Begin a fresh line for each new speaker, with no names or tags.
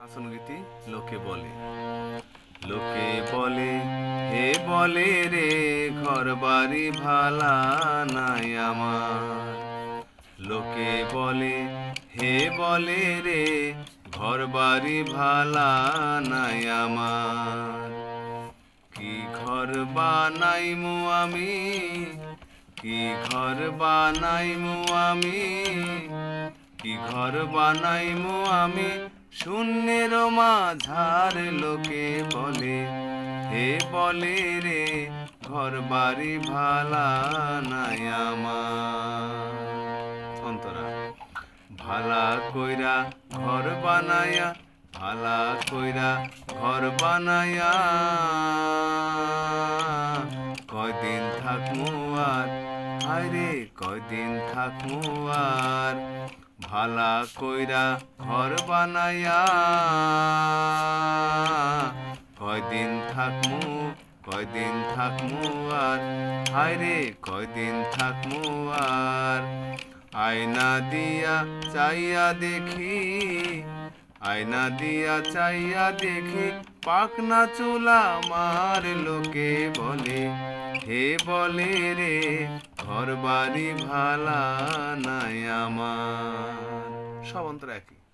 আসনগীতি লোকে বলে লোকে বলে হে বলে রে ঘর বাড়ি ভালা নাই আমার লোকে বলে হে বলে রে ঘর বাড়ি ভালা নাই আমার কি ঘর বানাইমু আমি কি ঘর বানাইমু আমি কি ঘর বানাইমু আমি শূন্যের মাঝার লোকে বলে হে বলে রে ঘর বাড়ি ভালা নাই আমার অন্তরা ভালা কইরা ঘর বানায়া ভালা কইরা ঘর বানায়া কয়দিন থাকমু আর হায়রে কয়দিন থাকমু আর ভালা কইরা ঘর বানায়া কয়দিন থাকমু আর হায়রে কয়দিন থাকমু আর আয়না দিয়া চাইয়া দেখি আয়না দিয়া চাইয়া দেখি পাকনা চুলা আমার লোকে বলে হে বলে রে ঘর বাড়ি ভালা নাই আমার সব অন্তর একই।